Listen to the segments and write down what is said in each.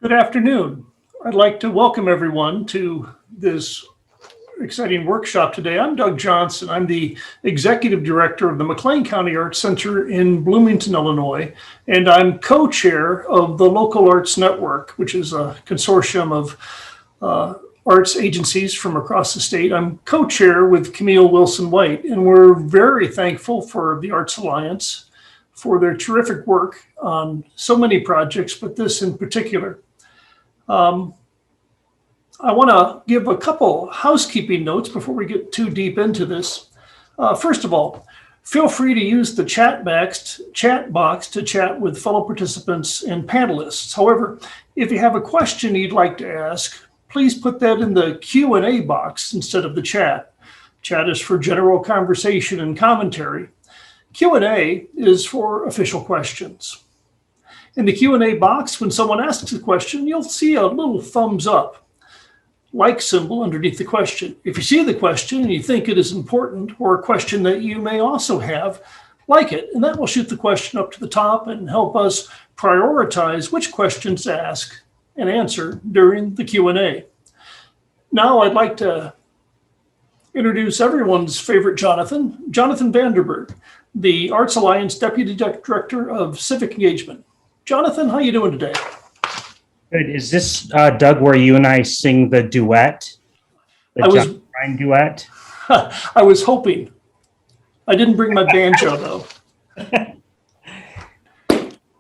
Good afternoon. I'd like to welcome everyone to this exciting workshop today. I'm Doug Johnson. I'm the Executive Director of the McLean County Arts Center in Bloomington, Illinois, and I'm co-chair of the Local Arts Network, which is a consortium of arts agencies from across the state. I'm co-chair with Camille Wilson-White, and we're very thankful for the Arts Alliance for their terrific work on so many projects, but this in particular. I want to give a couple housekeeping notes before we get too deep into this. First of all, feel free to use the chat box to chat with fellow participants and panelists. However, if you have a question you'd like to ask, please put that in the Q&A box instead of the chat. Chat is for general conversation and commentary. Q&A is for official questions. In the Q&A box, when someone asks a question, you'll see a little thumbs up, like symbol underneath the question. If you see the question and you think it is important, or a question that you may also have, like it, and that will shoot the question up to the top and help us prioritize which questions to ask and answer during the Q&A. Now I'd like to introduce everyone's favorite Jonathan VanderBrug, the Arts Alliance Deputy Director of Civic Engagement. Jonathan, how you doing today? Good. Is this, Doug, where you and I sing the duet? The John Prine duet? I was hoping. I didn't bring my banjo, though.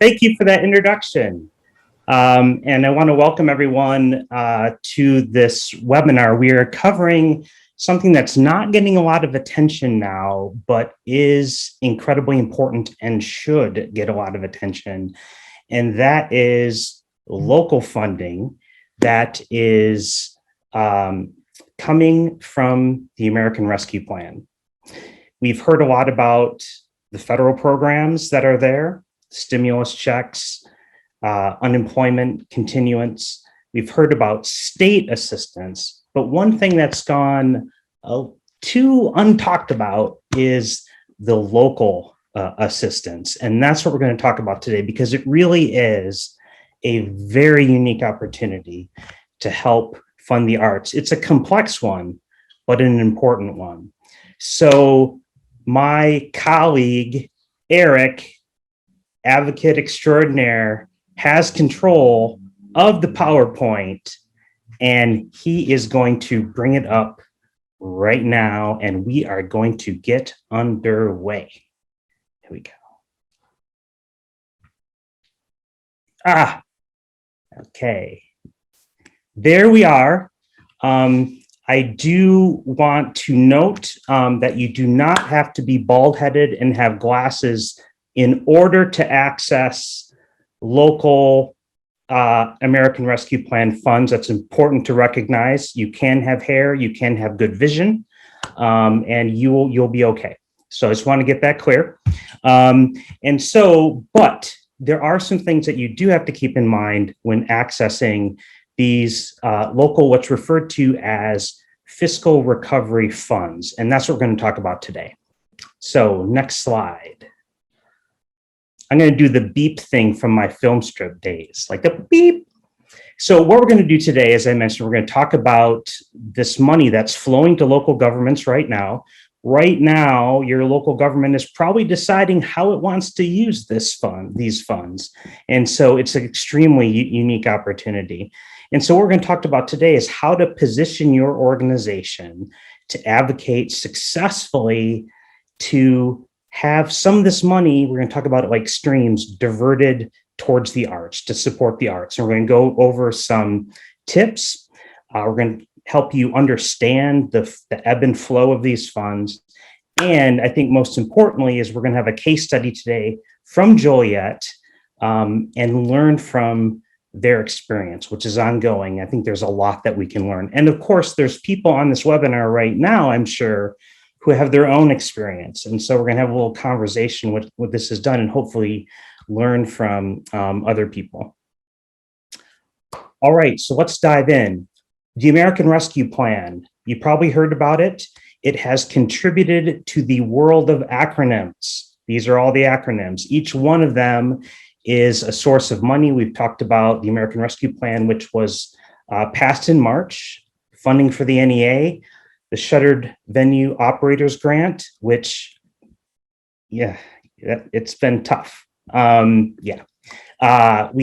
Thank you for that introduction. And I want to welcome everyone to this webinar. We are covering something that's not getting a lot of attention now, but is incredibly important and should get a lot of attention. And that is local funding that is coming from the American Rescue Plan. We've heard a lot about the federal programs that are there, stimulus checks, unemployment continuance. We've heard about state assistance, but one thing that's gone too untalked about is the local assistance. And that's what we're going to talk about today, because it really is a very unique opportunity to help fund the arts. It's a complex one, but an important one. So my colleague, Erick, advocate extraordinaire, has control of the PowerPoint, and he is going to bring it up right now, and we are going to get underway. Here we go. Okay. There we are. I do want to note that you do not have to be bald-headed and have glasses in order to access local American Rescue Plan funds. That's important to recognize. You can have hair, you can have good vision, and you'll be okay. So I just want to get that clear. But there are some things that you do have to keep in mind when accessing these local, what's referred to as fiscal recovery funds. And that's what we're going to talk about today. So next slide. I'm going to do the beep thing from my film strip days, like the beep. So what we're going to do today, as I mentioned, we're going to talk about this money that's flowing to local governments right now. Right now, your local government is probably deciding how it wants to use these funds. And so it's an extremely unique opportunity. And so what we're going to talk about today is how to position your organization to advocate successfully to have some of this money, we're going to talk about it like streams, diverted towards the arts, to support the arts. And we're going to go over some tips. We're going to help you understand the ebb and flow of these funds. And I think most importantly is we're going to have a case study today from Joliet and learn from their experience, which is ongoing. I think there's a lot that we can learn. And of course, there's people on this webinar right now, I'm sure, who have their own experience. And so we're going to have a little conversation with what this has done and hopefully learn from other people. All right, so let's dive in. The American Rescue Plan, you probably heard about it. It has contributed to the world of acronyms. These are all the acronyms. Each one of them is a source of money. We've talked about the American Rescue Plan, which was passed in March, funding for the NEA, the Shuttered Venue Operators Grant, which, yeah, it's been tough. We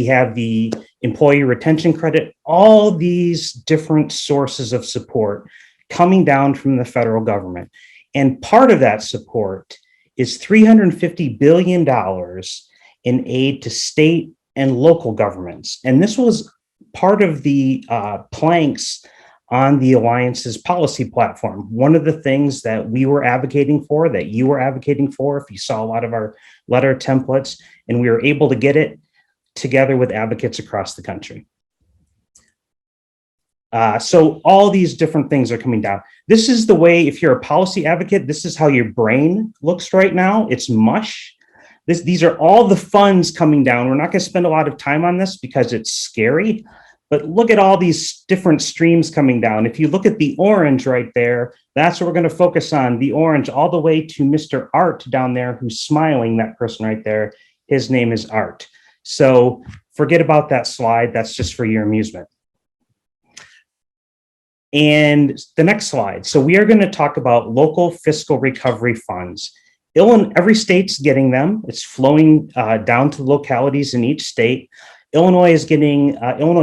have the Employee Retention Credit, all these different sources of support coming down from the federal government. And part of that support is $350 billion in aid to state and local governments. And this was part of the planks on the Alliance's policy platform. One of the things that we were advocating for, that you were advocating for, if you saw a lot of our letter templates, and we were able to get it together with advocates across the country. So all these different things are coming down. This is the way, if you're a policy advocate, this is how your brain looks right now. It's mush. These are all the funds coming down. We're not going to spend a lot of time on this because it's scary, but look at all these different streams coming down. If you look at the orange right there, that's what we're going to focus on, the orange, all the way to Mr. Art down there who's smiling, that person right there. His name is Art. So forget about that slide. That's just for your amusement. And the next slide. So we are going to talk about local fiscal recovery funds. Every state's getting them. It's flowing down to the localities in each state. Illinois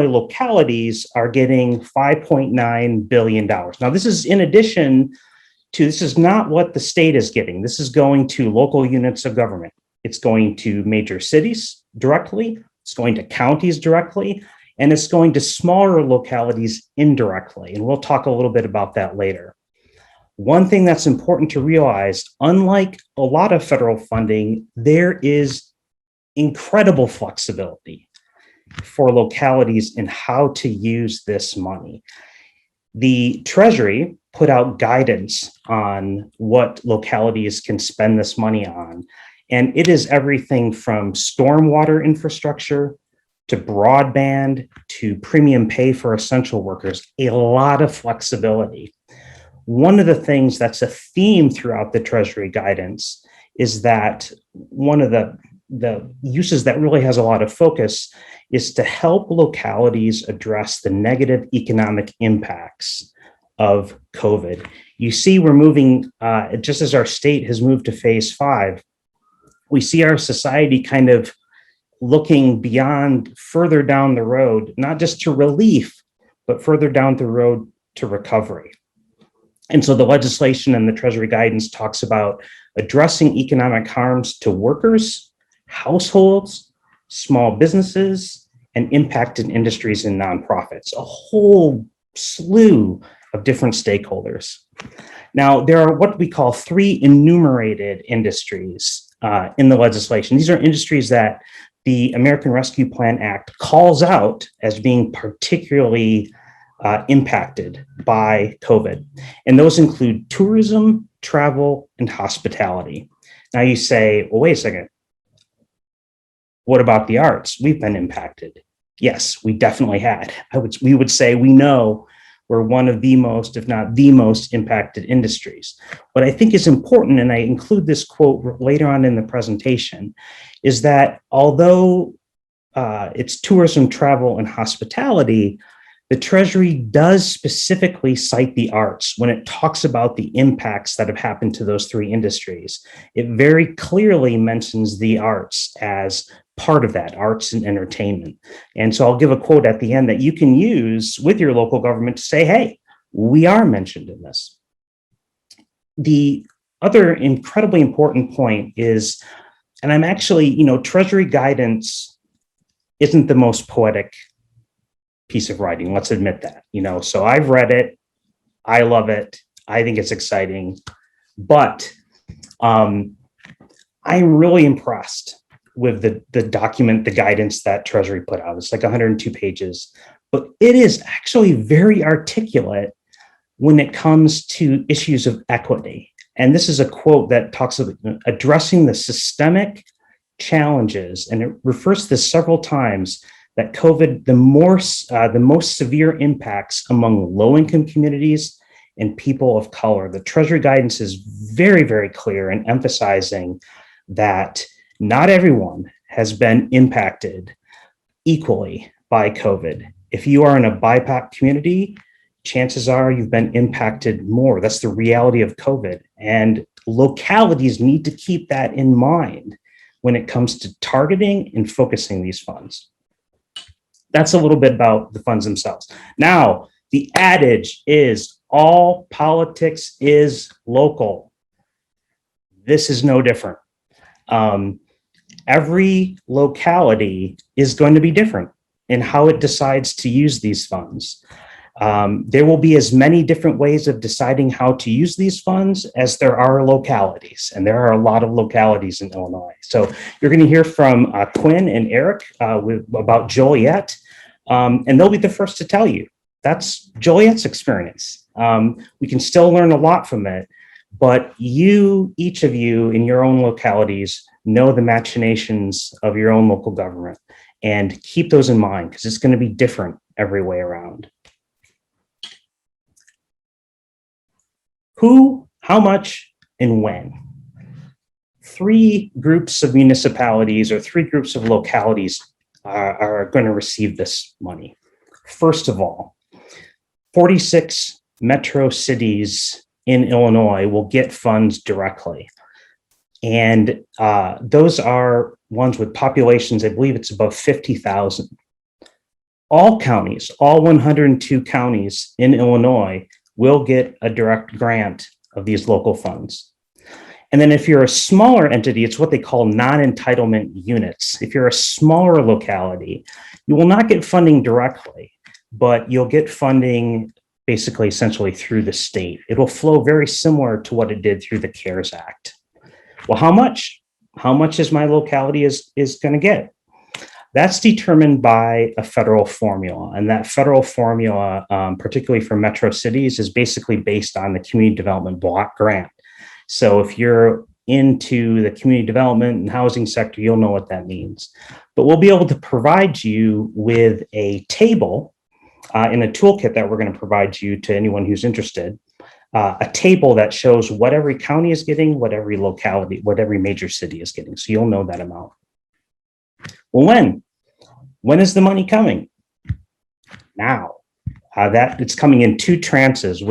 localities are getting $5.9 billion. Now, this is in addition to, this is not what the state is getting. This is going to local units of government. It's going to major cities directly. It's going to counties directly. And it's going to smaller localities indirectly. And we'll talk a little bit about that later. One thing that's important to realize, unlike a lot of federal funding, there is incredible flexibility for localities in how to use this money. The Treasury put out guidance on what localities can spend this money on. And it is everything from stormwater infrastructure to broadband, to premium pay for essential workers, a lot of flexibility. One of the things that's a theme throughout the Treasury guidance is that one of the uses that really has a lot of focus is to help localities address the negative economic impacts of COVID. You see, we're moving, just as our state has moved to phase 5, we see our society kind of looking beyond, further down the road, not just to relief, but further down the road to recovery. And so the legislation and the Treasury guidance talks about addressing economic harms to workers, households, small businesses, and impacted industries and nonprofits, a whole slew of different stakeholders. Now, there are what we call 3 enumerated industries in the legislation. These are industries that the American Rescue Plan Act calls out as being particularly impacted by COVID. And those include tourism, travel, and hospitality. Now you say, well, wait a second. What about the arts? We've been impacted. Yes, we definitely had. We would say we know we're one of the most, if not the most impacted industries. What I think is important, and I include this quote later on in the presentation, is that although it's tourism, travel, and hospitality, the Treasury does specifically cite the arts when it talks about the impacts that have happened to those 3 industries. It very clearly mentions the arts as part of that, arts and entertainment. And so I'll give a quote at the end that you can use with your local government to say, hey, we are mentioned in this. The other incredibly important point is, and I'm actually, Treasury guidance isn't the most poetic piece of writing. Let's admit that, so I've read it. I love it. I think it's exciting, but I'm really impressed with the document, the guidance that Treasury put out. It's like 102 pages, but it is actually very articulate when it comes to issues of equity. And this is a quote that talks about addressing the systemic challenges, and it refers to this several times, that COVID, the most severe impacts among low-income communities and people of color. The Treasury guidance is very, very clear in emphasizing that not everyone has been impacted equally by COVID. If you are in a BIPOC community, chances are you've been impacted more. That's the reality of COVID. And localities need to keep that in mind when it comes to targeting and focusing these funds. That's a little bit about the funds themselves. Now, the adage is all politics is local. This is no different. Every locality is going to be different in how it decides to use these funds. There will be as many different ways of deciding how to use these funds as there are localities, and there are a lot of localities in Illinois. So you're going to hear from Quinn and Erick about Joliet, and they'll be the first to tell you. That's Joliet's experience. We can still learn a lot from it, but each of you in your own localities know the machinations of your own local government, and keep those in mind because it's going to be different every way around. Who, how much, and when? Three groups of municipalities or three groups of localities are going to receive this money. First of all, 46 metro cities in Illinois will get funds directly. And those are ones with populations, I believe it's above 50,000. All counties, all 102 counties in Illinois will get a direct grant of these local funds. And then if you're a smaller entity, it's what they call non-entitlement units. If you're a smaller locality, you will not get funding directly, but you'll get funding basically essentially through the state. It will flow very similar to what it did through the CARES Act. Well, how much? How much is my locality is going to get? That's determined by a federal formula. And that federal formula, particularly for metro cities, is basically based on the community development block grant. So if you're into the community development and housing sector, you'll know what that means. But we'll be able to provide you with a table in a toolkit that we're going to provide you to anyone who's interested. A table that shows what every county is getting, what every locality, what every major city is getting. So you'll know that amount. Well, when is the money coming? Now. That it's coming in two tranches,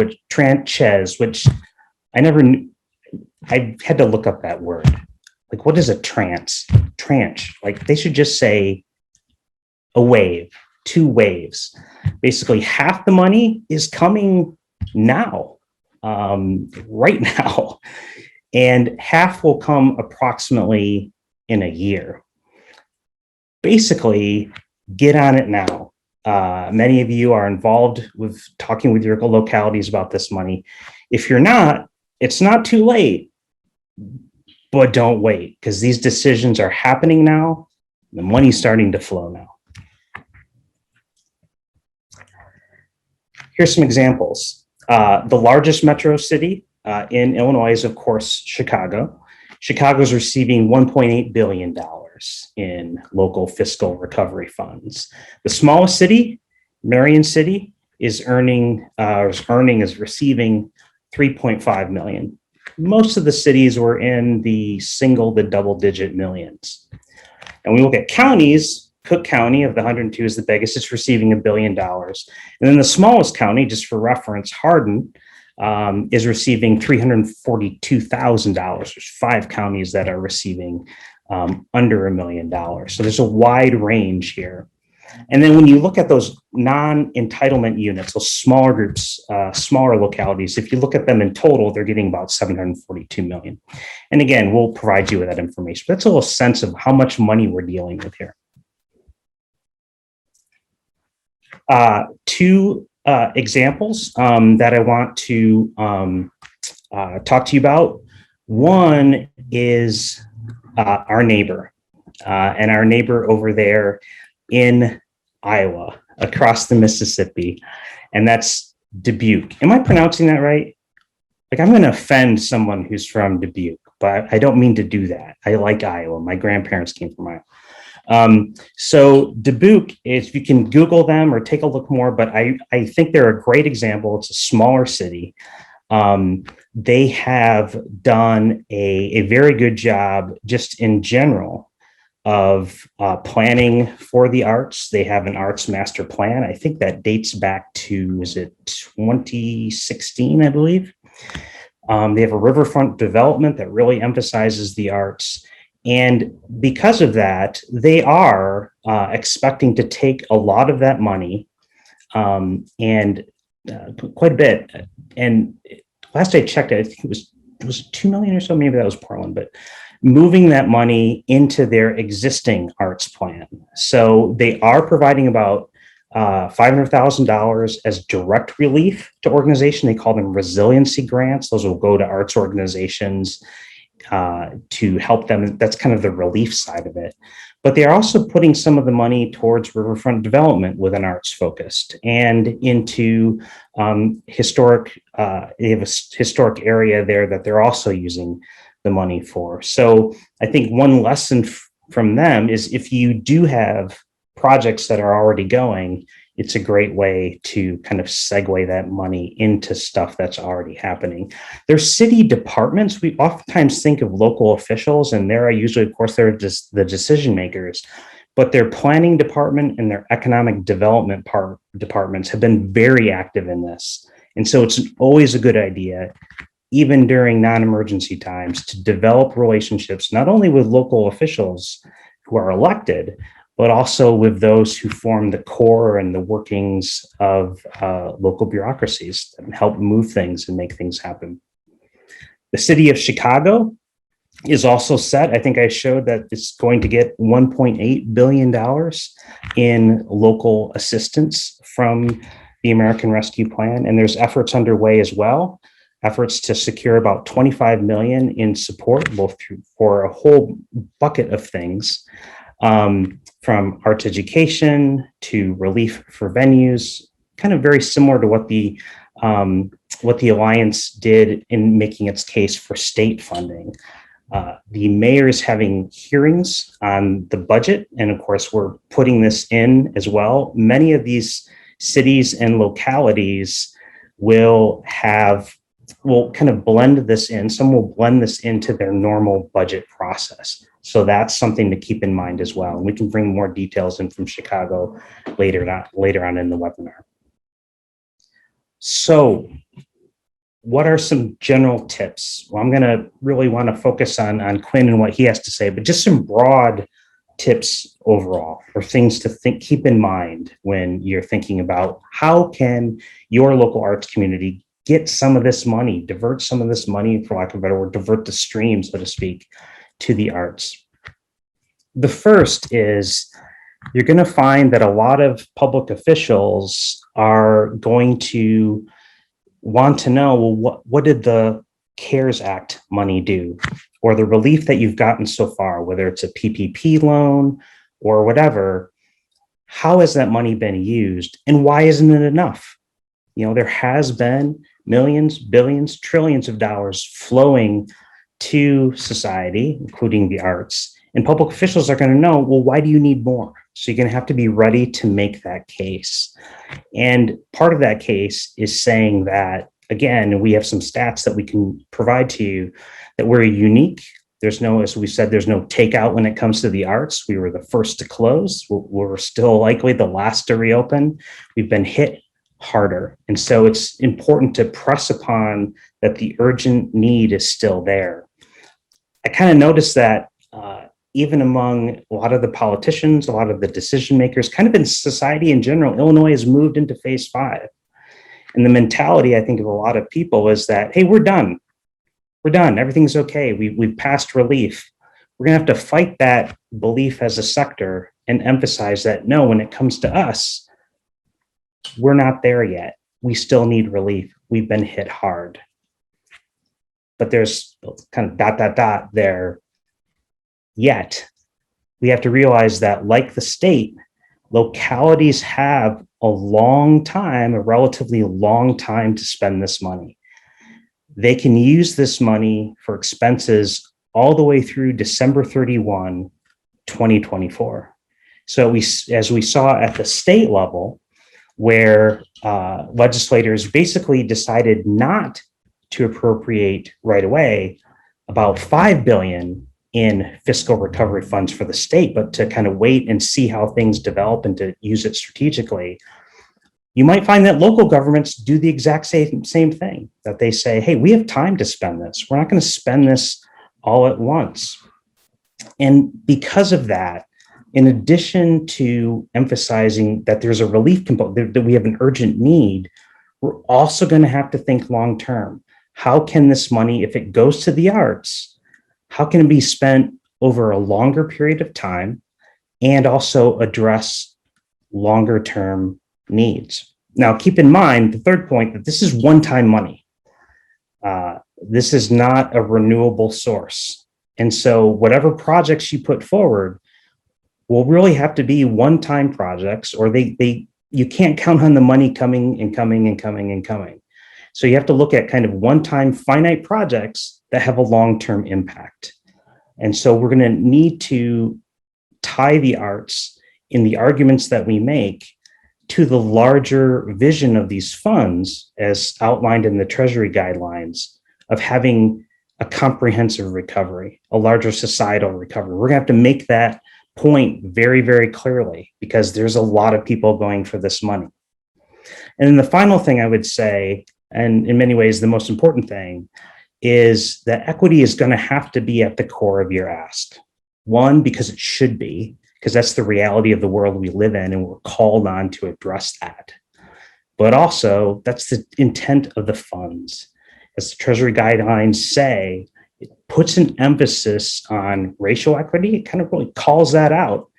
which I never knew. I had to look up that word. Like, what is a tranche? Like, they should just say a wave, two waves. Basically, half the money is coming now, right now, and half will come approximately in a year. Basically, get on it now. Many of you are involved with talking with your localities about this money. If you're not, it's not too late, but don't wait because these decisions are happening now. The money's starting to flow now. Here's some examples. The largest metro city in Illinois is, of course, Chicago. Chicago's receiving $1.8 billion in local fiscal recovery funds. The smallest city, Marion City, is receiving $3.5 million. Most of the cities were in the single to double digit millions. And we look at counties. Cook County of the 102 is the biggest. It's receiving $1 billion. And then the smallest county, just for reference, Hardin, is receiving $342,000. There's 5 counties that are receiving under $1 million. So there's a wide range here. And then when you look at those non-entitlement units, those smaller groups, smaller localities, if you look at them in total, they're getting about $742 million. And again, we'll provide you with that information. But that's a little sense of how much money we're dealing with here. Two examples that I want to talk to you about. One is our neighbor, and our neighbor over there in Iowa, across the Mississippi, and that's Dubuque. Am I pronouncing that right? Like, I'm going to offend someone who's from Dubuque, but I don't mean to do that. I like Iowa. My grandparents came from Iowa. So Dubuque, if you can Google them or take a look more, but I think they're a great example. It's a smaller city. They have done a very good job just in general of planning for the arts. They have an arts master plan. I think that dates back to, is it 2016, I believe? They have a riverfront development that really emphasizes the arts. And because of that, they are expecting to take a lot of that money and quite a bit. And last I checked, I think it was 2 million or so, maybe that was Portland, but moving that money into their existing arts plan. So they are providing about $500,000 as direct relief to organization. They call them resiliency grants. Those will go to arts organizations to help them. That's kind of the relief side of it. But they're also putting some of the money towards riverfront development with an arts focused and into historic, they have a historic area there that they're also using the money for. So I think one lesson from them is if you do have projects that are already going, it's a great way to kind of segue that money into stuff that's already happening. There's city departments. We oftentimes think of local officials, and there are usually, of course, they're just the decision makers, but their planning department and their economic development departments have been very active in this. And so it's always a good idea, even during non-emergency times, to develop relationships, not only with local officials who are elected, but also with those who form the core and the workings of local bureaucracies that help move things and make things happen. The city of Chicago is also set. I think I showed that it's going to get $1.8 billion in local assistance from the American Rescue Plan. And there's efforts underway as well, efforts to secure about 25 million in support, both for a whole bucket of things. From arts education to relief for venues, kind of very similar to what the Alliance did in making its case for state funding. The mayor is having hearings on the budget, and of course, we're putting this in as well. Many of these cities and localities will kind of blend this in. Some will blend this into their normal budget process. So that's something to keep in mind as well. And we can bring more details in from Chicago later on in the webinar. So what are some general tips? Well, I'm going to really want to focus on Quinn and what he has to say, but just some broad tips overall, or things to keep in mind when you're thinking about how can your local arts community get some of this money, divert some of this money, for lack of a better word, divert the stream, so to speak, to the arts. The first is you're going to find that a lot of public officials are going to want to know, well, what did the CARES Act money do? Or the relief that you've gotten so far, whether it's a PPP loan or whatever, how has that money been used? And why isn't it enough? You know, there has been millions, billions, trillions of dollars flowing to society, including the arts, and public officials are going to know, well, why do you need more? So you're going to have to be ready to make that case. And part of that case is saying that, again, we have some stats that we can provide to you, that we're unique. There's no, as we said, there's no takeout when it comes to the arts. We were the first to close. We're still likely the last to reopen. We've been hit harder. And so it's important to press upon that the urgent need is still there. I kind of noticed that even among a lot of the politicians, a lot of the decision makers, kind of in society in general, Illinois has moved into phase 5. And the mentality, I think, of a lot of people is that, hey, we're done. We're done. Everything's okay. We've passed relief. We're going to have to fight that belief as a sector and emphasize that, no, when it comes to us, we're not there yet. We still need relief. We've been hit hard. But there's kind of ... there. Yet, we have to realize that, like the state, localities have a relatively long time to spend this money. They can use this money for expenses all the way through December 31, 2024. So as we saw at the state level, where legislators basically decided not to appropriate right away about $5 billion in fiscal recovery funds for the state, but to kind of wait and see how things develop and to use it strategically, you might find that local governments do the exact same thing, that they say, hey, we have time to spend this. We're not going to spend this all at once. And because of that, in addition to emphasizing that there's a relief component, that we have an urgent need, we're also going to have to think long term. How can this money, if it goes to the arts, how can it be spent over a longer period of time and also address longer term needs? Now, keep in mind the third point, that this is one-time money. This is not a renewable source. And so whatever projects you put forward will really have to be one-time projects, or you can't count on the money coming and coming and coming and coming. So you have to look at kind of one-time finite projects that have a long-term impact. And so we're going to need to tie the arts in the arguments that we make to the larger vision of these funds, as outlined in the Treasury guidelines, of having a comprehensive recovery, a larger societal recovery. We're going to have to make that point very, very clearly, because there's a lot of people going for this money. And then the final thing I would say, and in many ways the most important thing, is that equity is going to have to be at the core of your ask. One, because it should be, because that's the reality of the world we live in, and we're called on to address that. But also, that's the intent of the funds. As the Treasury guidelines say, it puts an emphasis on racial equity. It kind of really calls that out.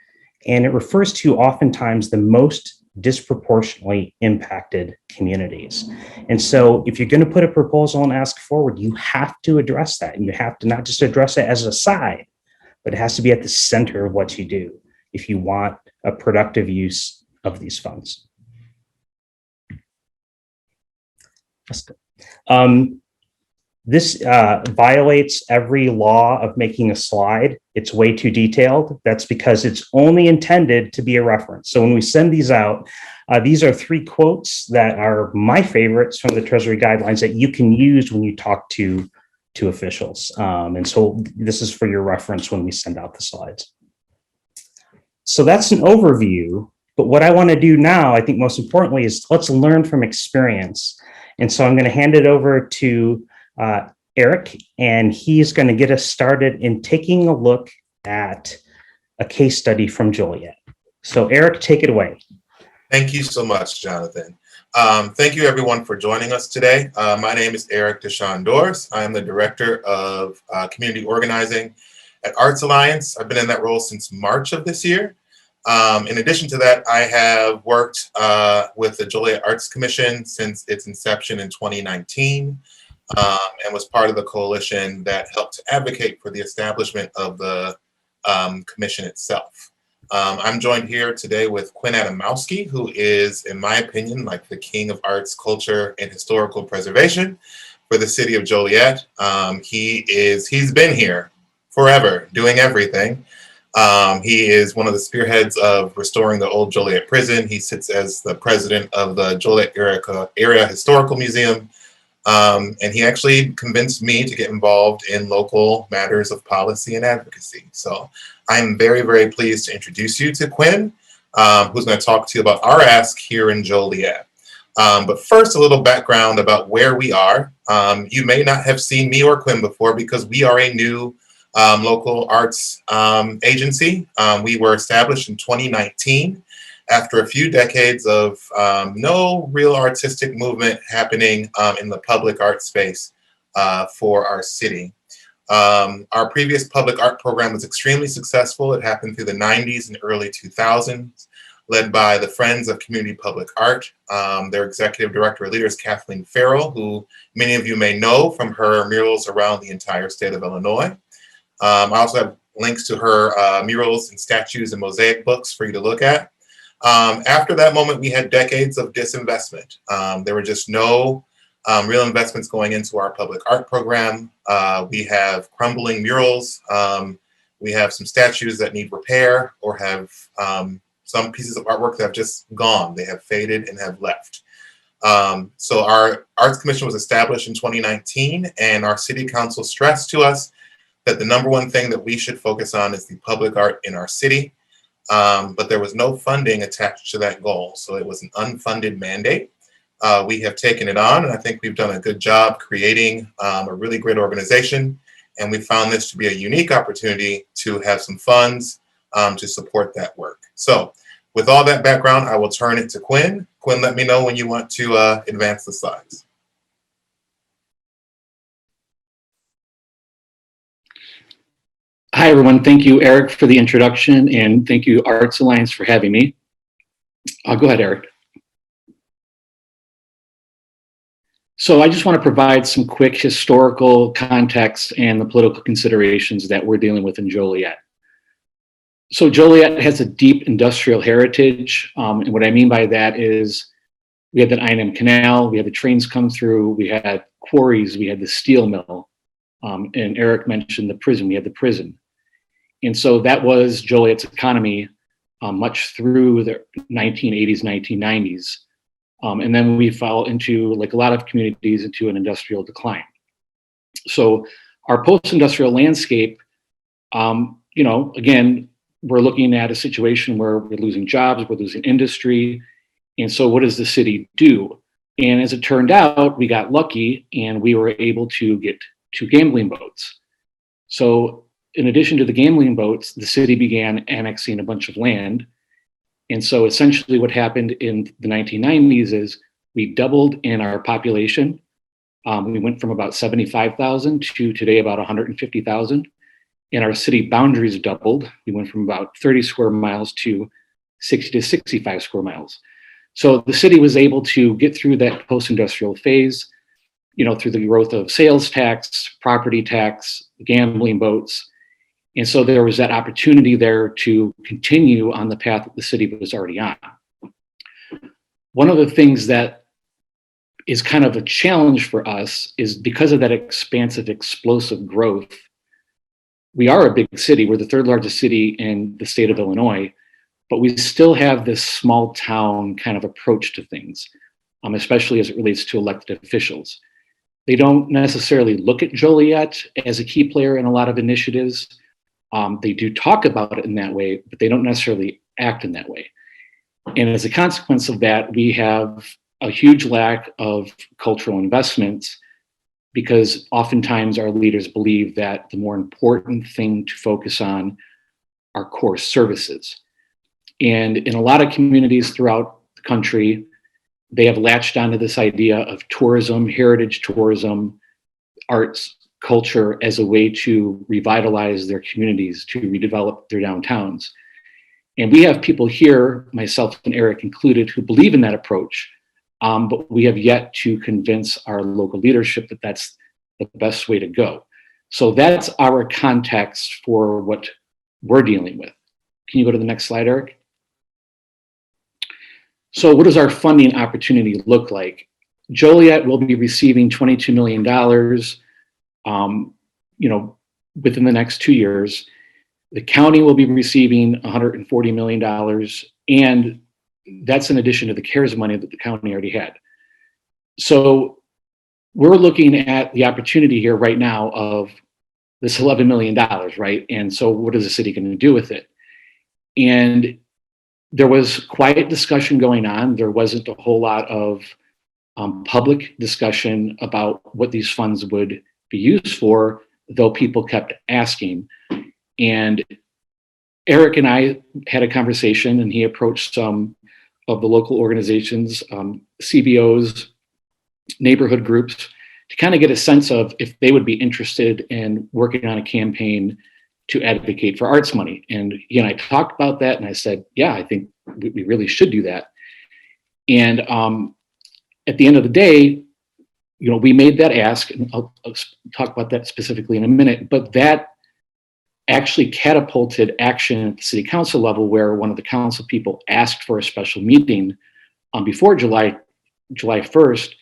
And it refers to oftentimes the most disproportionately impacted communities. And so if you're going to put a proposal and ask forward, you have to address that. And you have to not just address it as a side, but it has to be at the center of what you do if you want a productive use of these funds. This violates every law of making a slide. It's way too detailed. That's because it's only intended to be a reference. So when we send these out, these are 3 quotes that are my favorites from the Treasury guidelines that you can use when you talk to officials. And so this is for your reference when we send out the slides. So that's an overview. But what I want to do now, I think most importantly, is let's learn from experience. And so I'm going to hand it over to Erick, and he's going to get us started in taking a look at a case study from Joliet. So Erick, take it away. Thank you so much, Jonathan. Thank you everyone for joining us today. My name is Erick Deshaun Dorris. I am the Director of Community Organizing at Arts Alliance. I've been in that role since March of this year. In addition to that, I have worked with the Joliet Arts Commission since its inception in 2019. And was part of the coalition that helped to advocate for the establishment of the commission itself. I'm joined here today with Quinn Adamowski, who is, in my opinion, like the king of arts, culture, and historical preservation for the city of Joliet. He's been here forever, doing everything. He is one of the spearheads of restoring the old Joliet prison. He sits as the president of the Joliet Area Historical Museum. And he actually convinced me to get involved in local matters of policy and advocacy. So I'm very, very pleased to introduce you to Quinn, who's going to talk to you about our ask here in Joliet. But first, a little background about where we are. You may not have seen me or Quinn before because we are a new local arts agency. We were established in 2019. After a few decades of no real artistic movement happening in the public art space for our city. Our previous public art program was extremely successful. It happened through the 90s and early 2000s, led by the Friends of Community Public Art. Their executive director of leaders, Kathleen Farrell, who many of you may know from her murals around the entire state of Illinois. I also have links to her murals and statues and mosaic books for you to look at. After that moment, we had decades of disinvestment. There were just no real investments going into our public art program. We have crumbling murals. We have some statues that need repair or have some pieces of artwork that have just gone. They have faded and have left. So our Arts Commission was established in 2019, and our City Council stressed to us that the number one thing that we should focus on is the public art in our city. But there was no funding attached to that goal. So it was an unfunded mandate. We have taken it on, and I think we've done a good job creating a really great organization. And we found this to be a unique opportunity to have some funds to support that work. So with all that background, I will turn it to Quinn. Quinn, let me know when you want to advance the slides. Hi, everyone. Thank you, Eric, for the introduction, and thank you, Arts Alliance, for having me. Go ahead, Eric. So I just want to provide some quick historical context and the political considerations that we're dealing with in Joliet. So Joliet has a deep industrial heritage, and what I mean by that is we had that I&M Canal, we had the trains come through, we had quarries, we had the steel mill, and Eric mentioned the prison, we had the prison. And so that was Joliet's economy much through the 1980s, 1990s. And then we fell into, like a lot of communities, into an industrial decline. So our post-industrial landscape, again, we're looking at a situation where we're losing jobs, we're losing industry. And so what does the city do? And as it turned out, we got lucky and we were able to get 2 gambling boats. So in addition to the gambling boats, the city began annexing a bunch of land. And so essentially what happened in the 1990s is we doubled in our population. We went from about 75,000 to today about 150,000. And our city boundaries doubled. We went from about 30 square miles to 60 to 65 square miles. So the city was able to get through that post-industrial phase, through the growth of sales tax, property tax, gambling boats. And so there was that opportunity there to continue on the path that the city was already on. One of the things that is kind of a challenge for us is because of that expansive, explosive growth, we are a big city. We're the 3rd largest city in the state of Illinois, but we still have this small town kind of approach to things, especially as it relates to elected officials. They don't necessarily look at Joliet as a key player in a lot of initiatives. They do talk about it in that way, but they don't necessarily act in that way. And as a consequence of that, we have a huge lack of cultural investments because oftentimes our leaders believe that the more important thing to focus on are core services. And in a lot of communities throughout the country, they have latched onto this idea of tourism, heritage tourism, arts, culture as a way to revitalize their communities, to redevelop their downtowns. And we have people here, myself and Eric included, who believe in that approach, but we have yet to convince our local leadership that that's the best way to go. So that's our context for what we're dealing with. Can you go to the next slide, Eric? So what does our funding opportunity look like? Joliet will be receiving $22 million within the next 2 years. The county will be receiving $140 million, and that's in addition to the CARES money that the county already had. So we're looking at the opportunity here right now of this $11 million, right? And so what is the city going to do with it? And there was quiet discussion going on. There wasn't a whole lot of public discussion about what these funds would be used for, though people kept asking. And Eric and I had a conversation, and he approached some of the local organizations, CBOs, neighborhood groups, to kind of get a sense of if they would be interested in working on a campaign to advocate for arts money. And he and I talked about that, and I said, yeah, I think we really should do that. And at the end of the day, we made that ask, and I'll talk about that specifically in a minute, but that actually catapulted action at the city council level, where one of the council people asked for a special meeting before July 1st,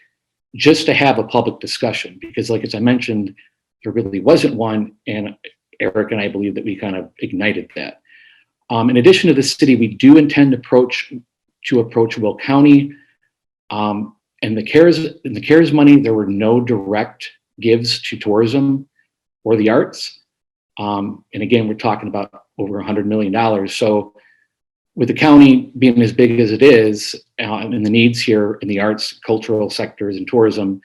just to have a public discussion. Because like, as I mentioned, there really wasn't one, and Eric and I believe that we kind of ignited that. In addition to the city, we do intend to approach Will County. And the CARES money, there were no direct gives to tourism or the arts. And again, we're talking about over $100 million. So with the county being as big as it is, and the needs here in the arts, cultural sectors, and tourism,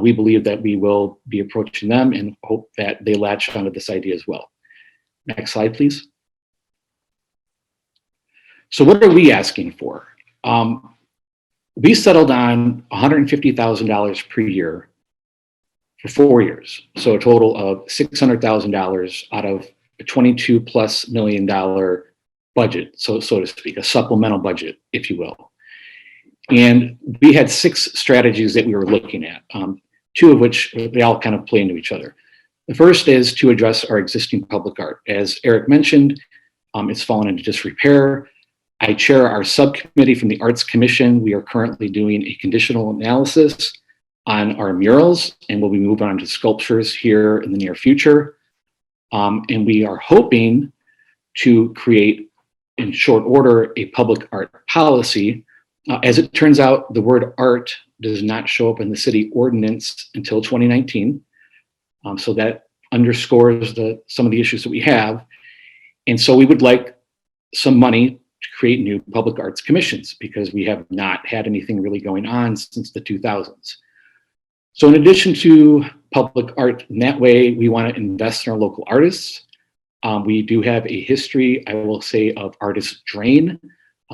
we believe that we will be approaching them and hope that they latch onto this idea as well. Next slide, please. So what are we asking for? We settled on $150,000 per year for 4 years. So a total of $600,000 out of a $22+ million budget, so to speak, a supplemental budget, if you will. And we had 6 strategies that we were looking at, 2 of which they all kind of play into each other. The first is to address our existing public art. As Eric mentioned, it's fallen into disrepair. I chair our subcommittee from the Arts Commission. We are currently doing a conditional analysis on our murals, and we'll be moving on to sculptures here in the near future. And we are hoping to create, in short order, a public art policy. As it turns out, the word art does not show up in the city ordinance until 2019. So that underscores some of the issues that we have. And so we would like some money to create new public arts commissions, because we have not had anything really going on since the 2000s. So in addition to public art in that way, we want to invest in our local artists. We do have a history, I will say, of artist drain.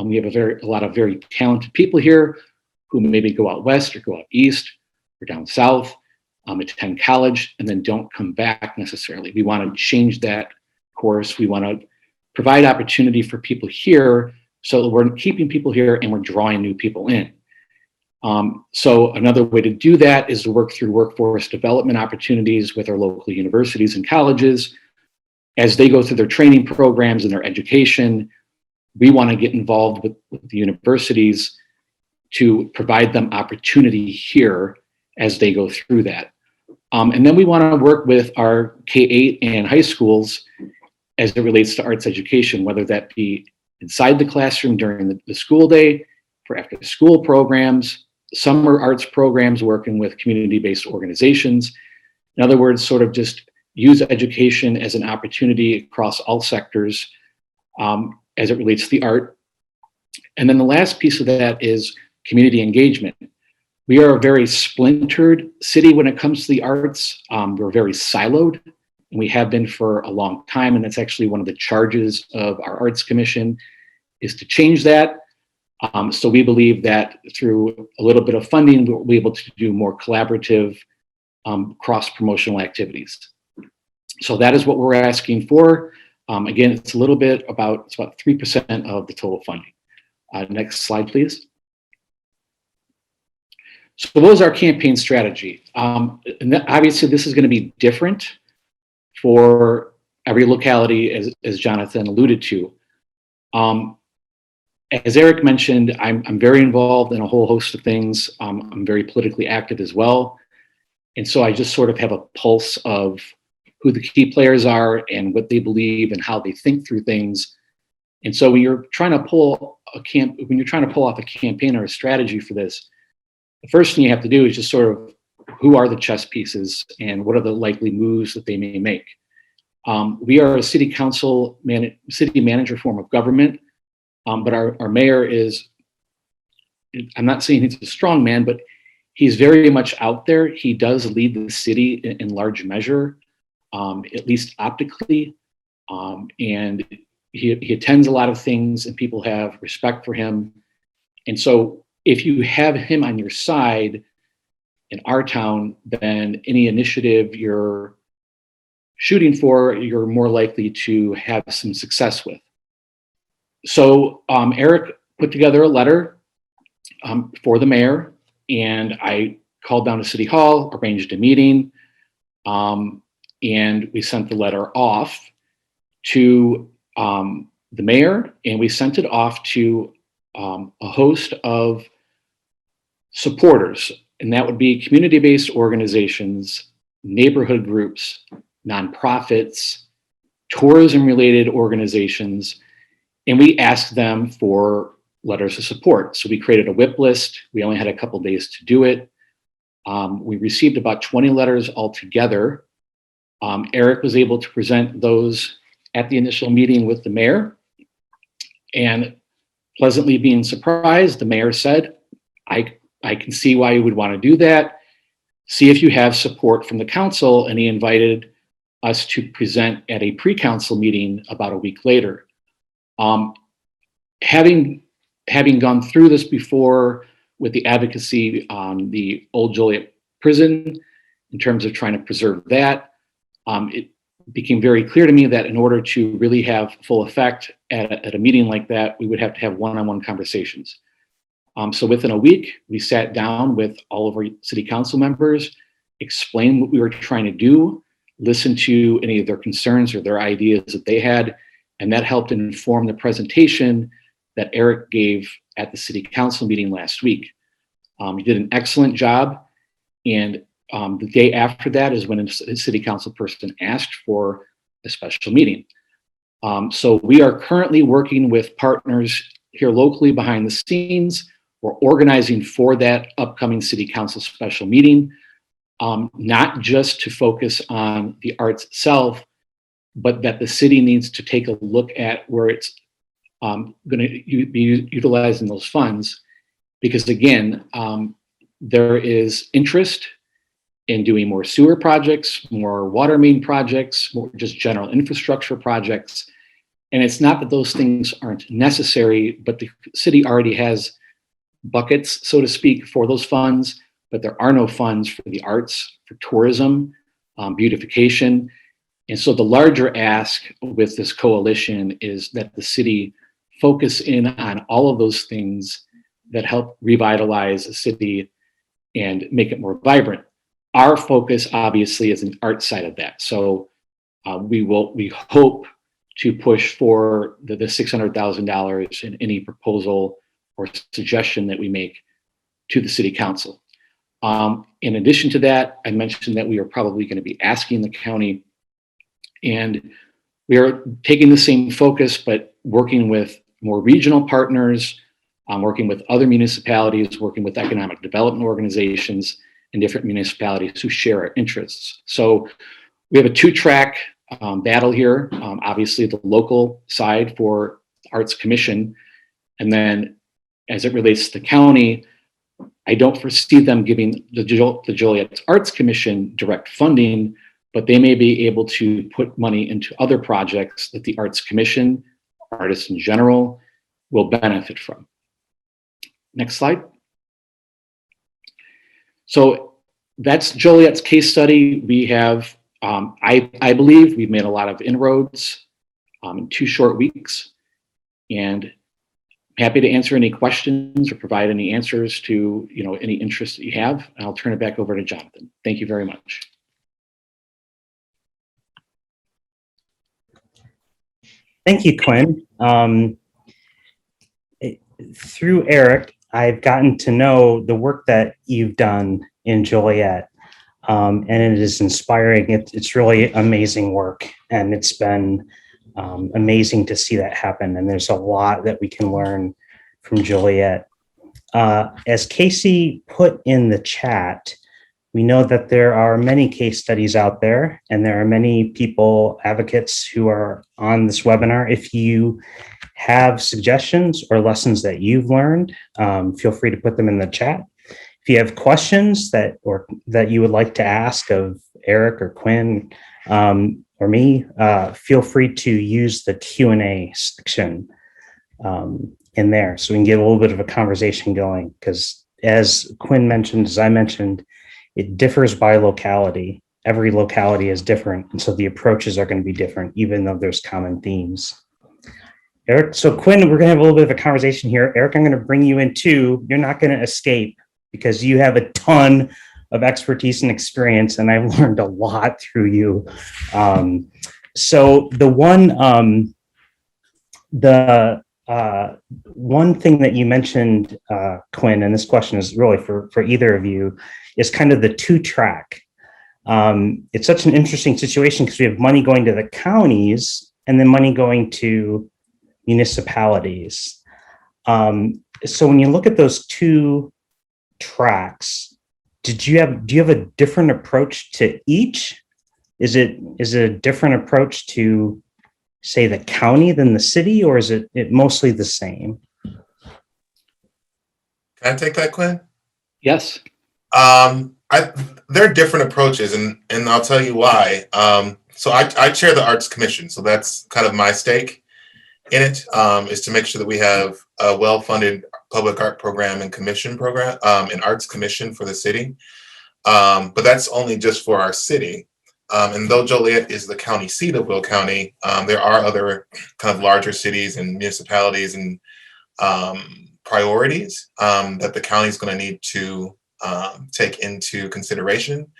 We have a lot of very talented people here who maybe go out west or go out east or down south, attend college, and then don't come back necessarily. We want to change that course. We want to provide opportunity for people here so that we're keeping people here and we're drawing new people in. So another way to do that is to work through workforce development opportunities with our local universities and colleges. As they go through their training programs and their education, we want to get involved with the universities to provide them opportunity here as they go through that. And then we want to work with our K-8 and high schools as it relates to arts education, whether that be inside the classroom during the school day, for after school programs, summer arts programs, working with community-based organizations. In other words, sort of just use education as an opportunity across all sectors as it relates to the art. And then the last piece of that is community engagement. We are a very splintered city when it comes to the arts. We're very siloed, and we have been for a long time. And that's actually one of the charges of our Arts Commission, is to change that. So we believe that through a little bit of funding, we'll be able to do more collaborative cross-promotional activities. So that is what we're asking for. Again, it's a little bit about, it's about 3% of the total funding. Next slide, please. So what was our campaign strategy? And obviously this is going to be different for every locality, as Jonathan alluded to. As Eric mentioned, I'm very involved in a whole host of things. I'm very politically active as well. And so I just sort of have a pulse of who the key players are and what they believe and how they think through things. And so when you're trying to pull off a campaign or a strategy for this, the first thing you have to do is just sort of, who are the chess pieces and what are the likely moves that they may make? We are a city manager form of government, but our mayor is, I'm not saying he's a strong man, but he's very much out there. He does lead the city in large measure, at least optically, and he attends a lot of things and people have respect for him. And so if you have him on your side in our town, then any initiative you're shooting for, you're more likely to have some success with. So Eric put together a letter for the mayor, and I called down to City Hall, arranged a meeting, and we sent the letter off to the mayor, and we sent it off to a host of supporters, and that would be community-based organizations, neighborhood groups, nonprofits, tourism-related organizations, and we asked them for letters of support. So we created a whip list. We only had a couple days to do it. We received about 20 letters altogether, Erick was able to present those at the initial meeting with the mayor, and pleasantly being surprised, the mayor said, I can see why you would want to do that. See if you have support from the council. And he invited us to present at a pre-council meeting about a week later. Having gone through this before with the advocacy on the old Joliet prison, in terms of trying to preserve that, it became very clear to me that in order to really have full effect at a meeting like that, we would have to have one-on-one conversations. So within a week, we sat down with all of our city council members, explained what we were trying to do, listened to any of their concerns or their ideas that they had, and that helped inform the presentation that Erick gave at the city council meeting last week. He did an excellent job, and the day after that is when a city council person asked for a special meeting. So we are currently working with partners here locally behind the scenes. We're organizing for that upcoming city council special meeting, not just to focus on the arts itself, but that the city needs to take a look at where it's going to be utilizing those funds. Because again, there is interest in doing more sewer projects, more water main projects, more just general infrastructure projects. And it's not that those things aren't necessary, but the city already has buckets, so to speak, for those funds, but there are no funds for the arts, for tourism, beautification. And so the larger ask with this coalition is that the city focus in on all of those things that help revitalize the city and make it more vibrant. Our focus obviously is the art side of that. So we hope to push for the $600,000 in any proposal or suggestion that we make to the city council. In addition to that, I mentioned that we are probably going to be asking the county, and we are taking the same focus, but working with more regional partners, working with other municipalities, working with economic development organizations and different municipalities who share our interests. So we have a two-track battle here. Obviously, the local side for Arts Commission, and then as it relates to the county, I don't foresee them giving the Joliet Arts Commission direct funding, but they may be able to put money into other projects that the Arts Commission, artists in general, will benefit from. Next slide. So that's Joliet's case study. We have, I believe we've made a lot of inroads in 2 short weeks, and happy to answer any questions or provide any answers to any interest that you have. And I'll turn it back over to Jonathan. Thank you very much. Thank you, Quinn. Through Erick, I've gotten to know the work that you've done in Joliet, and it is inspiring. It's really amazing work, and it's been amazing to see that happen. And there's a lot that we can learn from Joliet. As Casey put in the chat, we know that there are many case studies out there, and there are many people, advocates, who are on this webinar. If you have suggestions or lessons that you've learned, feel free to put them in the chat. If you have questions that you would like to ask of Erick or Quinn or me, feel free to use the Q&A section in there, so we can get a little bit of a conversation going. Because as Quinn mentioned, as I mentioned, it differs by locality. Every locality is different, and so the approaches are going to be different, even though there's common themes. Erick, so Quinn, we're going to have a little bit of a conversation here. Erick, I'm going to bring you in too. You're not going to escape because you have a ton of expertise and experience, and I've learned a lot through you. So the one thing that you mentioned, Quinn, and this question is really for either of you, is kind of the 2-track. It's such an interesting situation because we have money going to the counties and then money going to municipalities. So when you look at those 2 tracks, do you have a different approach to each? is it a different approach to, say, the county than the city, or is it mostly the same? Can I take that, Quinn? Yes. There are different approaches, and I'll tell you why. So I chair the Arts Commission, so that's kind of my stake in it, is to make sure that we have a well-funded public art program and commission program, an arts commission for the city. But that's only just for our city. And though Joliet is the county seat of Will County, there are other kind of larger cities and municipalities and priorities that the county is going to need to take into consideration.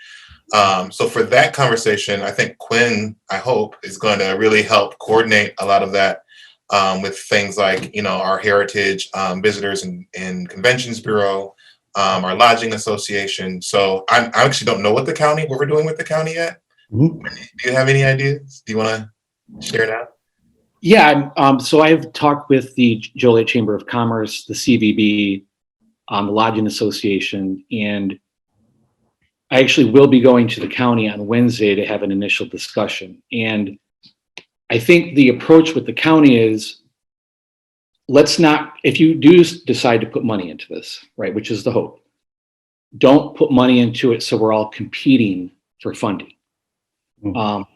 So for that conversation, I think Quinn, I hope, is going to really help coordinate a lot of that with things like, our Heritage Visitors and Conventions Bureau, our Lodging Association. So I actually don't know what we're doing with the county yet. Mm-hmm. Do you have any ideas? Do you want to share that? Yeah, so I've talked with the Joliet Chamber of Commerce, the CVB, the Lodging Association, and I actually will be going to the county on Wednesday to have an initial discussion. And I think the approach with the county is, let's not, if you do decide to put money into this, right, which is the hope, don't put money into it so we're all competing for funding.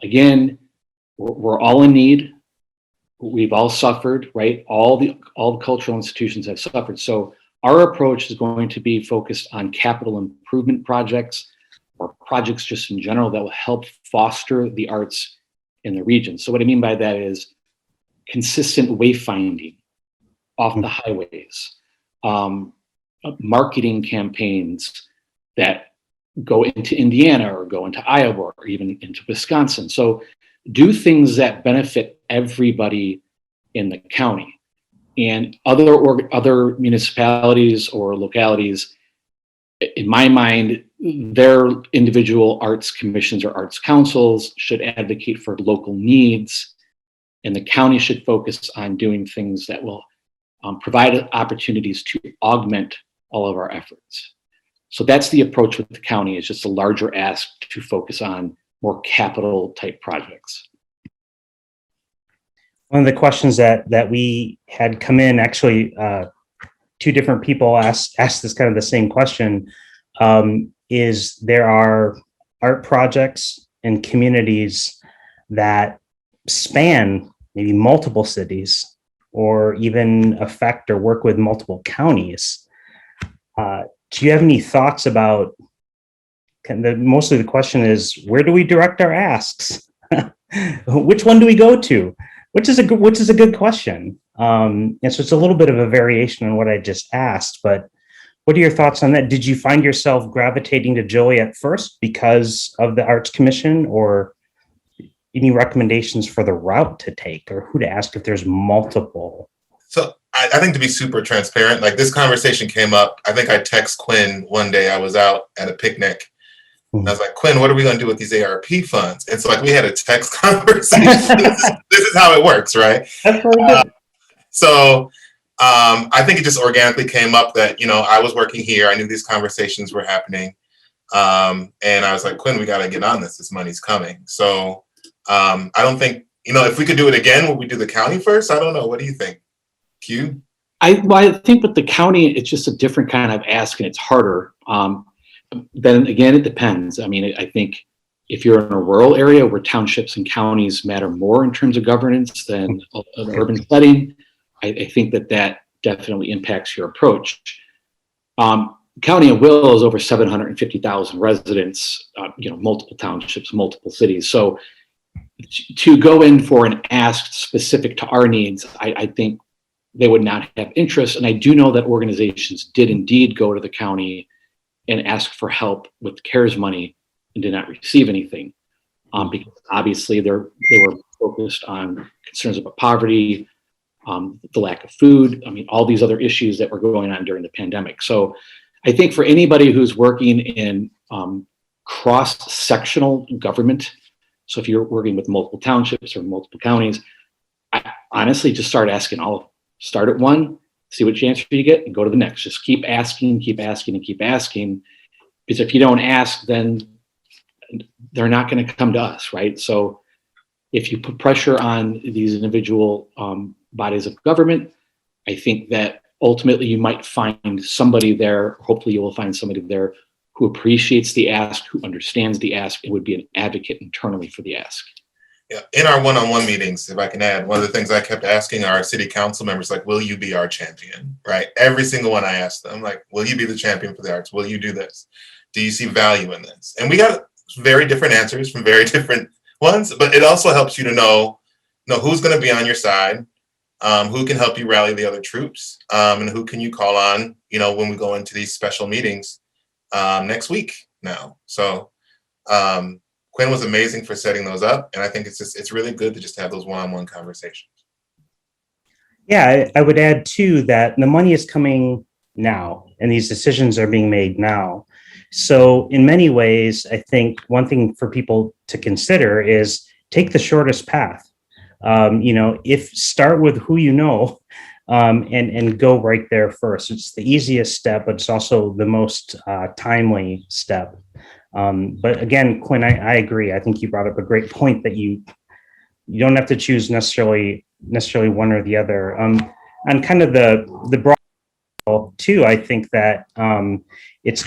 Again, we're all in need. We've all suffered, right? All the cultural institutions have suffered. So our approach is going to be focused on capital improvement projects or projects just in general that will help foster the arts in the region. So what I mean by that is consistent wayfinding off the highways, marketing campaigns that go into Indiana or go into Iowa or even into Wisconsin. So do things that benefit everybody in the county. And other municipalities or localities, in my mind, their individual arts commissions or arts councils should advocate for local needs, and the county should focus on doing things that will provide opportunities to augment all of our efforts. So that's the approach with the county, is just a larger ask to focus on more capital type projects. One of the questions that we had come in, actually, two different people asked this kind of the same question, is there are art projects and communities that span maybe multiple cities or even affect or work with multiple counties. Do you have any thoughts about, mostly the question is, where do we direct our asks? Which one do we go to? Which is a good question. And so it's a little bit of a variation on what I just asked, but what are your thoughts on that? Did you find yourself gravitating to Joliet first because of the Arts Commission, or any recommendations for the route to take or who to ask if there's multiple? So I think, to be super transparent, like, this conversation came up. I think I text Quinn one day. I was out at a picnic. And I was like, Quinn, what are we going to do with these ARP funds? And so, like, we had a text conversation. This is how it works, right? That's really good. So I think it just organically came up that, I was working here. I knew these conversations were happening. And I was like, Quinn, we got to get on this. This money's coming. So I don't think, if we could do it again, would we do the county first? I don't know. What do you think? Q? I think with the county, it's just a different kind of ask, and it's harder. Then again, it depends. I mean, I think if you're in a rural area where townships and counties matter more in terms of governance than an urban setting, I think that definitely impacts your approach. County of Will is over 750,000 residents, multiple townships, multiple cities. So to go in for an ask specific to our needs, I think they would not have interest. And I do know that organizations did indeed go to the county and ask for help with CARES money and did not receive anything, because obviously they were focused on concerns about poverty, the lack of food, all these other issues that were going on during the pandemic. So I think for anybody who's working in cross-sectional government, so if you're working with multiple townships or multiple counties, I honestly just start asking all of them. Start at one, see which answer you get, and go to the next. Just keep asking, and keep asking. Because if you don't ask, then they're not going to come to us, right? So if you put pressure on these individual bodies of government, I think that ultimately you might find somebody there, hopefully you will find somebody there who appreciates the ask, who understands the ask, and would be an advocate internally for the ask. Yeah, in our one-on-one meetings, if I can add, one of the things I kept asking our city council members, like, will you be our champion, right? Every single one I asked them, like, will you be the champion for the arts? Will you do this? Do you see value in this? And we got very different answers from very different ones, but it also helps you to know who's going to be on your side, who can help you rally the other troops, and who can you call on, when we go into these special meetings next week now. So Quinn was amazing for setting those up, and I think it's really good to just have those one-on-one conversations. Yeah, I would add too that the money is coming now, and these decisions are being made now. So in many ways, I think one thing for people to consider is take the shortest path. If start with who you know, and go right there first. It's the easiest step, but it's also the most timely step. But again, Quinn, I agree. I think you brought up a great point that you don't have to choose necessarily one or the other. And kind of the broad too, I think that it's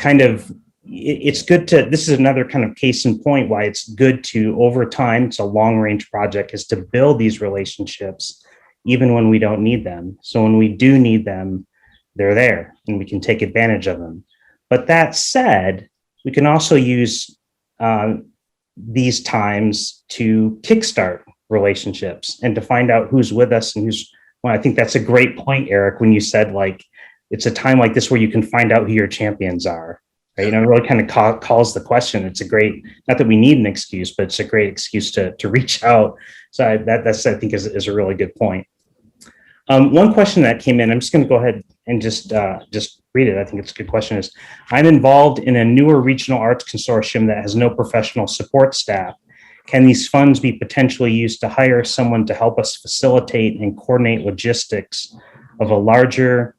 good to, this is another kind of case in point why it's good to, over time, it's a long range project, is to build these relationships even when we don't need them. So when we do need them, they're there and we can take advantage of them. But that said, we can also use these times to kickstart relationships and to find out who's with us and who's, well, I think that's a great point, Erick, when you said, like, it's a time like this where you can find out who your champions are. Right? It really kind of calls the question. It's a great, not that we need an excuse, but it's a great excuse to reach out. So that's I think is a really good point. One question that came in, I'm just going to go ahead and just read it. I think it's a good question. Is, I'm involved in a newer regional arts consortium that has no professional support staff. Can these funds be potentially used to hire someone to help us facilitate and coordinate logistics of a larger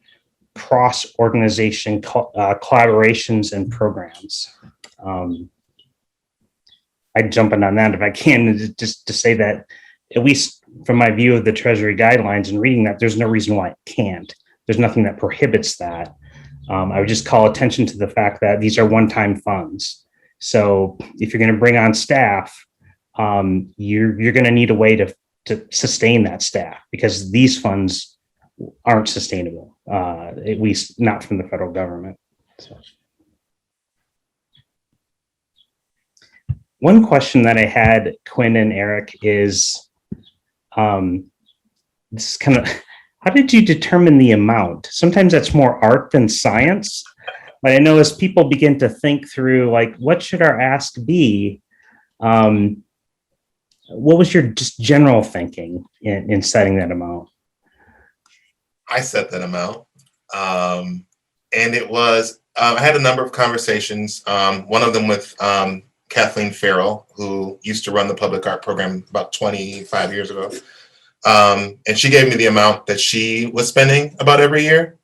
cross-organization collaborations and programs? I'd jump in on that if I can, just to say that, at least from my view of the Treasury guidelines and reading that, there's no reason why it can't. There's nothing that prohibits that. I would just call attention to the fact that these are one-time funds. So if you're going to bring on staff, you're going to need a way to sustain that staff, because these funds aren't sustainable, at least not from the federal government. So. One question that I had, Quinn and Erick, is this is kind of, how did you determine the amount? Sometimes that's more art than science, but I know as people begin to think through, like, what should our ask be? What was your just general thinking in setting that amount? I set that amount. And it was, I had a number of conversations, one of them with Kathleen Farrell, who used to run the public art program about 25 years ago. And she gave me the amount that she was spending about every year.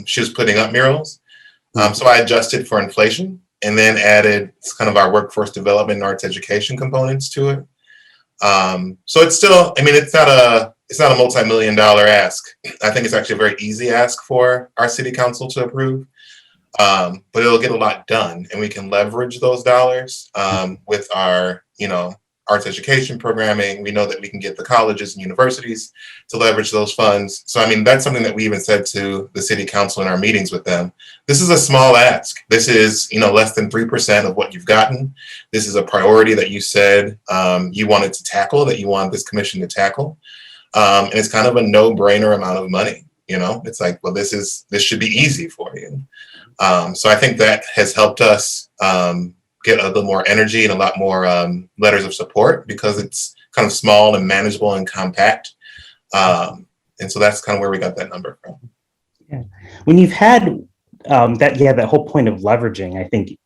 She was putting up murals. So I adjusted for inflation and then added kind of our workforce development and arts education components to it. So it's still, I mean, it's not a multi-million-dollar ask. I think it's actually a very easy ask for our city council to approve. But it'll get a lot done, and we can leverage those dollars with our, arts education programming. We know that we can get the colleges and universities to leverage those funds. So, I mean, that's something that we even said to the city council in our meetings with them. This is a small ask. This is, less than 3% of what you've gotten. This is a priority that you said you wanted to tackle, that you want this commission to tackle. And it's kind of a no-brainer amount of money. It's like, well, this should be easy for you. So I think that has helped us get a little more energy and a lot more letters of support, because it's kind of small and manageable and compact. And so that's kind of where we got that number from. Yeah. When you've had that whole point of leveraging, I think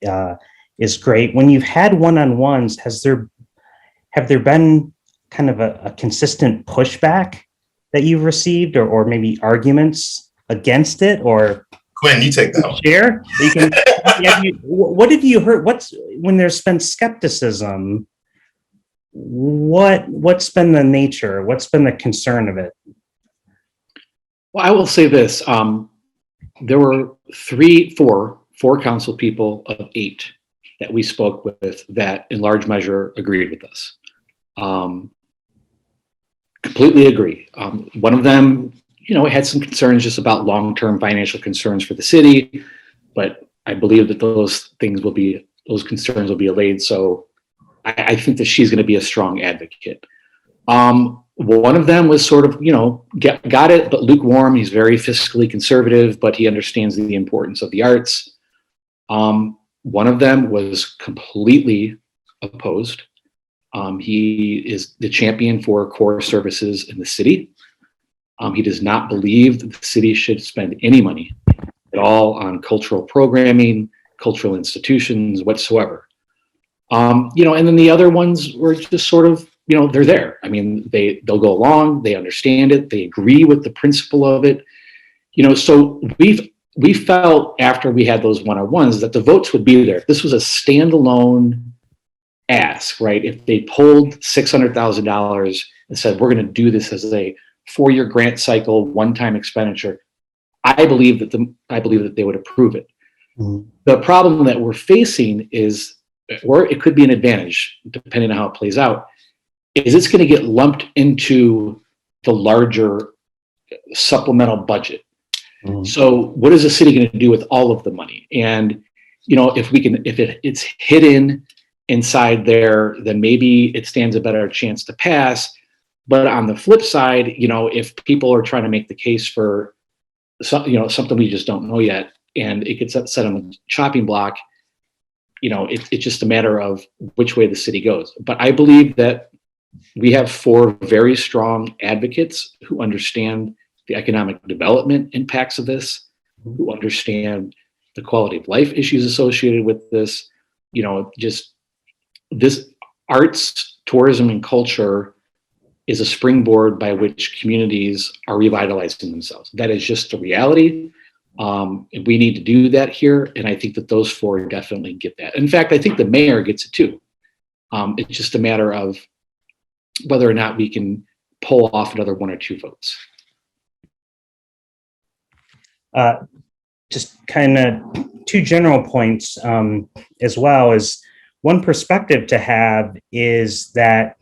is great. When you've had one-on-ones, have there been kind of a consistent pushback that you've received, or maybe arguments against it, or? Of Quinn, you take that one. Share. You can, what have you heard? When there's been skepticism? What's been the nature? What's been the concern of it? Well, I will say this: there were four council people of 8 that we spoke with that, in large measure, agreed with us. Completely agree. One of them, had some concerns just about long-term financial concerns for the city, but I believe that those concerns will be allayed. So I think that she's going to be a strong advocate. One of them was sort of, got it, but lukewarm. He's very fiscally conservative, but he understands the importance of the arts. One of them was completely opposed. He is the champion for core services in the city. He does not believe that the city should spend any money at all on cultural programming, cultural institutions whatsoever. And then the other ones were just sort of, they're there. I mean, they'll go along, they understand it, they agree with the principle of it. So we felt after we had those one-on-ones that the votes would be there. If this was a standalone ask, right? If they pulled $600,000 and said, we're going to do this as a 4-year grant cycle, one-time expenditure, I believe that they would approve it. Mm-hmm. The problem that we're facing is, or it could be an advantage, depending on how it plays out, is it's going to get lumped into the larger supplemental budget. Mm-hmm. So what is the city going to do with all of the money? And, if it's hidden inside there, then maybe it stands a better chance to pass. But on the flip side, if people are trying to make the case for something we just don't know yet, and it gets set on the chopping block, it's just a matter of which way the city goes. But I believe that we have 4 very strong advocates who understand the economic development impacts of this, who understand the quality of life issues associated with this. Just this arts, tourism, and culture is a springboard by which communities are revitalizing themselves. That is just the reality. We need to do that here. And I think that those 4 definitely get that. In fact, I think the mayor gets it too. It's just a matter of whether or not we can pull off another 1 or 2 votes. Just kind of 2 general points as well. Is one perspective to have is that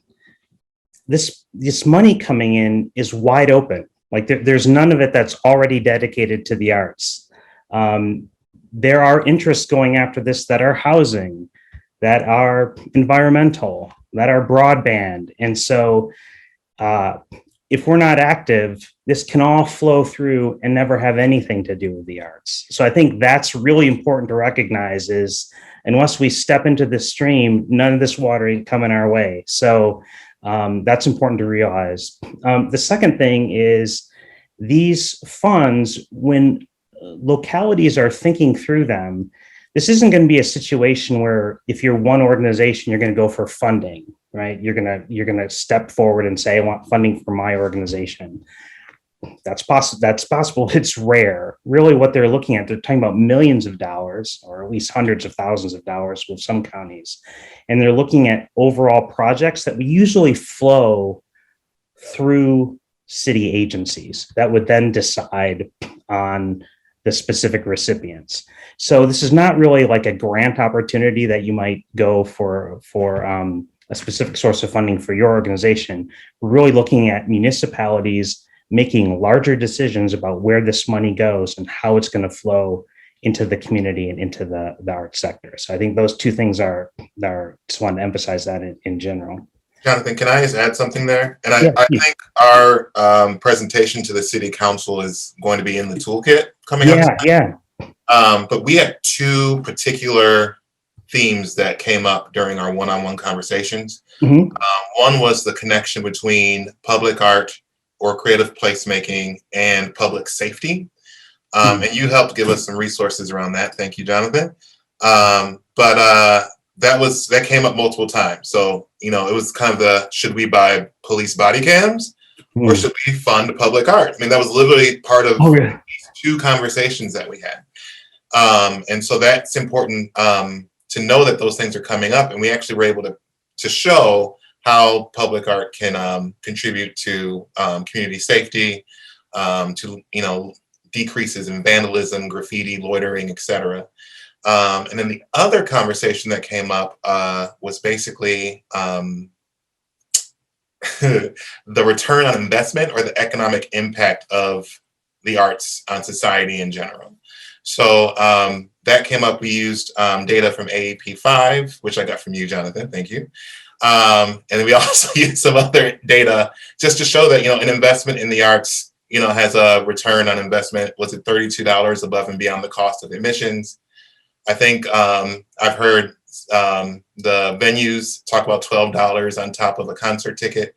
this money coming in is wide open. Like there's none of it that's already dedicated to the arts. There are interests going after this that are housing, that are environmental, that are broadband. And so if we're not active, this can all flow through and never have anything to do with the arts. So I think that's really important to recognize is unless we step into this stream, none of this water ain't coming our way. So that's important to realize. The second thing is these funds, when localities are thinking through them, this isn't going to be a situation where if you're one organization, you're going to go for funding, right? You're going to step forward and say, I want funding for my organization. That's possible. It's rare. Really what they're looking at, they're talking about millions of dollars, or at least hundreds of thousands of dollars with some counties. And they're looking at overall projects that we usually flow through city agencies that would then decide on the specific recipients. So this is not really like a grant opportunity that you might go for a specific source of funding for your organization. We're really looking at municipalities making larger decisions about where this money goes and how it's going to flow into the community and into the art sector. So I think those 2 things are just wanted to emphasize that in general. Jonathan, can I just add something there? And I think our presentation to the city council is going to be in the toolkit coming up. Yeah. But we had 2 particular themes that came up during our one-on-one conversations. Mm-hmm. One was the connection between public art or creative placemaking and public safety. And you helped give us some resources around that. Thank you, Jonathan. But that came up multiple times. So, it was kind of should we buy police body cams or should we fund public art? I mean, that was literally part of these 2 conversations that we had. And so that's important to know that those things are coming up, and we actually were able to show how public art can contribute to community safety, to decreases in vandalism, graffiti, loitering, etc. And then the other conversation that came up was basically the return on investment or the economic impact of the arts on society in general. So that came up. We used data from AAP 5, which I got from you, Jonathan. Thank you. And then we also used some other data just to show that, an investment in the arts, has a return on investment. Was it $32 above and beyond the cost of admissions? I think I've heard the venues talk about $12 on top of a concert ticket.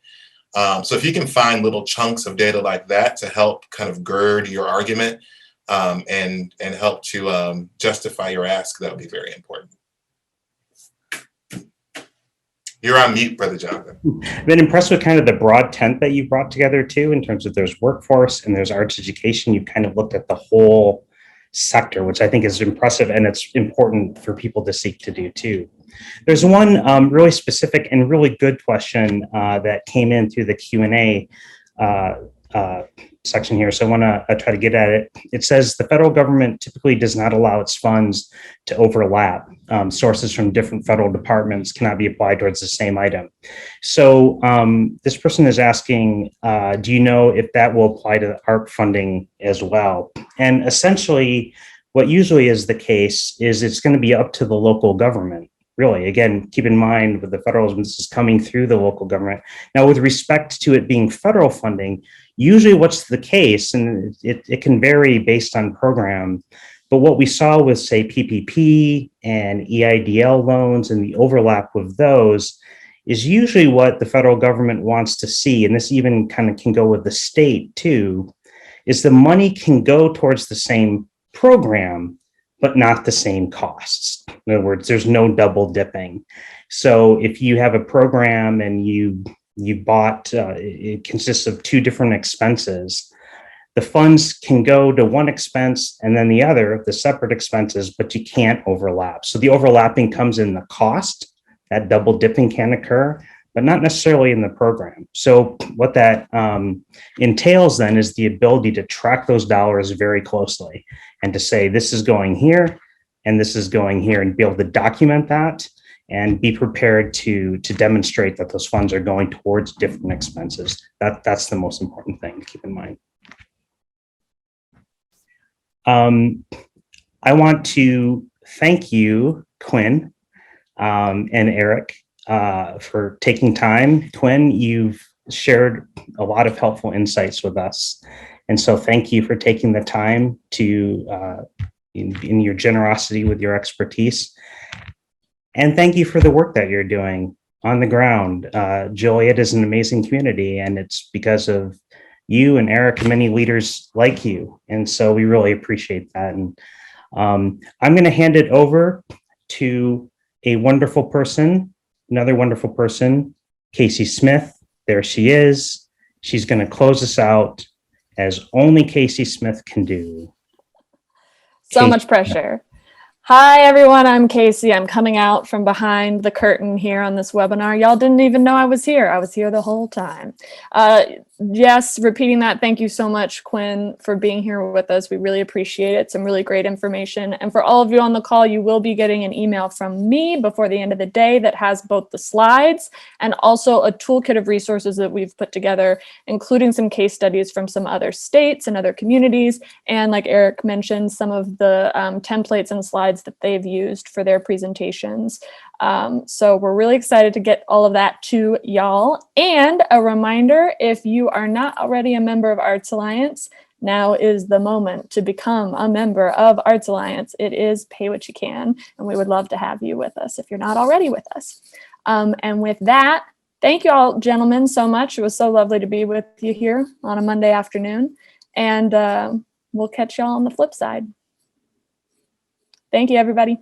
So if you can find little chunks of data like that to help kind of gird your argument and help to justify your ask, that would be very important. You're on mute, Brother Jonathan. I've been impressed with kind of the broad tent that you brought together too, in terms of there's workforce and there's arts education. You've kind of looked at the whole sector, which I think is impressive, and it's important for people to seek to do too. There's one really specific and really good question that came in through the Q&A section here. So I want to try to get at it. It says the federal government typically does not allow its funds to overlap. Sources from different federal departments cannot be applied towards the same item. So this person is asking, do you know if that will apply to the ARP funding as well? And essentially, what usually is the case is it's going to be up to the local government. Really, again, keep in mind with the federalism, this is coming through the local government. Now, with respect to it being federal funding, usually what's the case, and it can vary based on program, but what we saw with, say, PPP and EIDL loans and the overlap with those is usually what the federal government wants to see, and this even kind of can go with the state too, is the money can go towards the same program, but not the same costs. In other words, there's no double dipping. So if you have a program and you bought, it consists of two different expenses, the funds can go to one expense and then the other, the separate expenses, but you can't overlap. So the overlapping comes in the cost, that double dipping can occur, but not necessarily in the program. So what that entails then is the ability to track those dollars very closely and to say, this is going here and this is going here, and be able to document that and be prepared to demonstrate that those funds are going towards different expenses. That's the most important thing to keep in mind. I want to thank you, Quinn and Erick, for taking time. Quinn, you've shared a lot of helpful insights with us. And so thank you for taking the time to, in your generosity with your expertise. And thank you for the work that you're doing on the ground. Joliet is an amazing community, and it's because of you and Erick and many leaders like you. And so we really appreciate that. And I'm going to hand it over to a wonderful person, another wonderful person, Casey Smith. There she is. She's going to close us out as only Casey Smith can do. So Casey. much pressure. Hi, everyone. I'm Casey. I'm coming out from behind the curtain here on this webinar. Y'all didn't even know I was here. I was here the whole time. Yes, repeating that, thank you so much, Quinn, for being here with us. We really appreciate it. Some really great information. And for all of you on the call, you will be getting an email from me before the end of the day that has both the slides and also a toolkit of resources that we've put together, including some case studies from some other states and other communities. And like Erick mentioned, some of the templates and slides that they've used for their presentations. So we're really excited to get all of that to y'all. And a reminder, if you are not already a member of Arts Alliance, now is the moment to become a member of Arts Alliance. It is pay what you can, and we would love to have you with us if you're not already with us. And with that, thank you all, gentlemen, so much. It was so lovely to be with you here on a Monday afternoon, and we'll catch y'all on the flip side. Thank you, everybody.